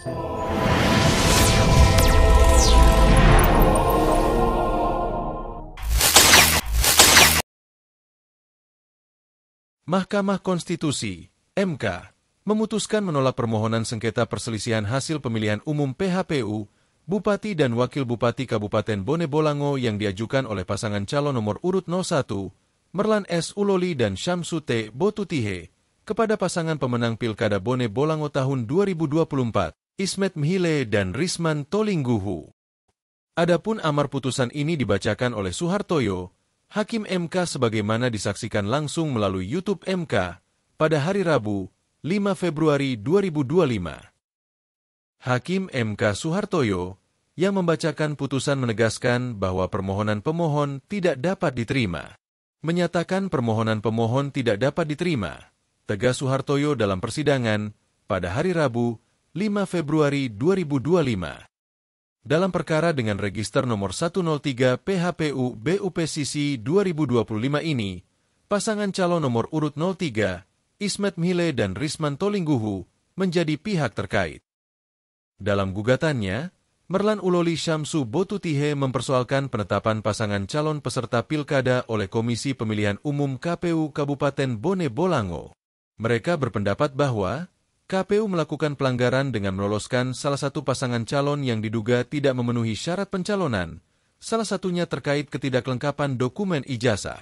Mahkamah Konstitusi, MK, memutuskan menolak permohonan sengketa perselisihan hasil pemilihan umum PHPU, Bupati dan Wakil Bupati Kabupaten Bone Bolango yang diajukan oleh pasangan calon nomor urut 01, Merlan S. Uloli dan Syamsu T. Botutihe, kepada pasangan pemenang Pilkada Bone Bolango tahun 2024, Ismet Mhile dan Risman Tolingguhu. Adapun amar putusan ini dibacakan oleh Suhartoyo, Hakim MK sebagaimana disaksikan langsung melalui YouTube MK pada hari Rabu, 5 Februari 2025. Hakim MK Suhartoyo yang membacakan putusan menegaskan bahwa permohonan pemohon tidak dapat diterima. Menyatakan permohonan pemohon tidak dapat diterima, tegas Suhartoyo dalam persidangan pada hari Rabu, 5 Februari 2025. Dalam perkara dengan register nomor 103 PHPU BUPSISI 2025 ini, pasangan calon nomor urut 03, Ismet Mhile dan Risman Tolingguhu, menjadi pihak terkait. Dalam gugatannya, Merlan Uloli Syamsu Botutihe mempersoalkan penetapan pasangan calon peserta pilkada oleh Komisi Pemilihan Umum KPU Kabupaten Bone Bolango. Mereka berpendapat bahwa KPU melakukan pelanggaran dengan meloloskan salah satu pasangan calon yang diduga tidak memenuhi syarat pencalonan, salah satunya terkait ketidaklengkapan dokumen ijazah.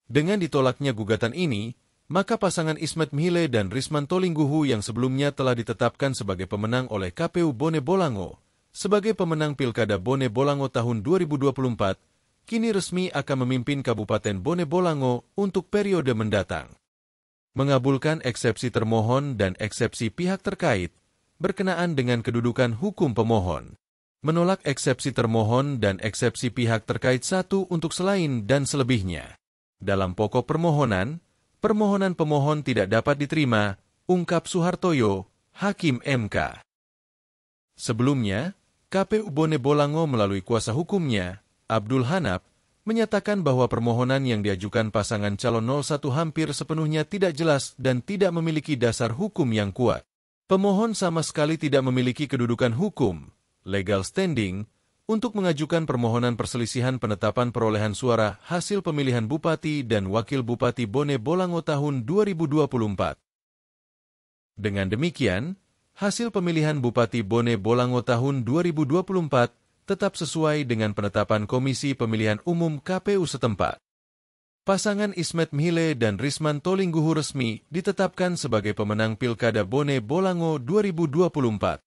Dengan ditolaknya gugatan ini, maka pasangan Ismet Mhile dan Risman Tolingguhu yang sebelumnya telah ditetapkan sebagai pemenang oleh KPU Bone Bolango, sebagai pemenang Pilkada Bone Bolango tahun 2024, kini resmi akan memimpin Kabupaten Bone Bolango untuk periode mendatang. Mengabulkan eksepsi termohon dan eksepsi pihak terkait, berkenaan dengan kedudukan hukum pemohon. Menolak eksepsi termohon dan eksepsi pihak terkait satu untuk selain dan selebihnya. Dalam pokok permohonan, permohonan pemohon tidak dapat diterima, ungkap Suhartoyo, Hakim MK. Sebelumnya, KPU Bone Bolango melalui kuasa hukumnya, Abdul Hanap, menyatakan bahwa permohonan yang diajukan pasangan calon 01 hampir sepenuhnya tidak jelas dan tidak memiliki dasar hukum yang kuat. Pemohon sama sekali tidak memiliki kedudukan hukum, legal standing, untuk mengajukan permohonan perselisihan penetapan perolehan suara hasil pemilihan Bupati dan Wakil Bupati Bone Bolango tahun 2024. Dengan demikian, hasil pemilihan Bupati Bone Bolango tahun 2024 tetap sesuai dengan penetapan Komisi Pemilihan Umum KPU setempat. Pasangan Ismet Mhile dan Risman Tolingguhu resmi ditetapkan sebagai pemenang Pilkada Bone Bolango 2024.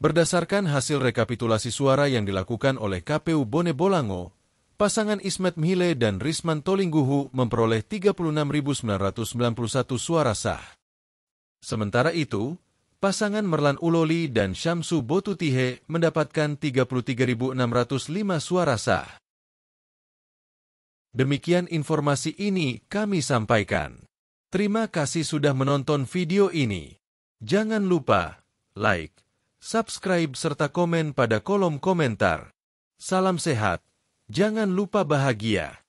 Berdasarkan hasil rekapitulasi suara yang dilakukan oleh KPU Bone Bolango, pasangan Ismet Mhile dan Risman Tolingguhu memperoleh 36.991 suara sah. Sementara itu, pasangan Merlan Uloli dan Syamsu Botutihe mendapatkan 33.605 suara sah. Demikian informasi ini kami sampaikan. Terima kasih sudah menonton video ini. Jangan lupa like, subscribe serta komen pada kolom komentar. Salam sehat, jangan lupa bahagia.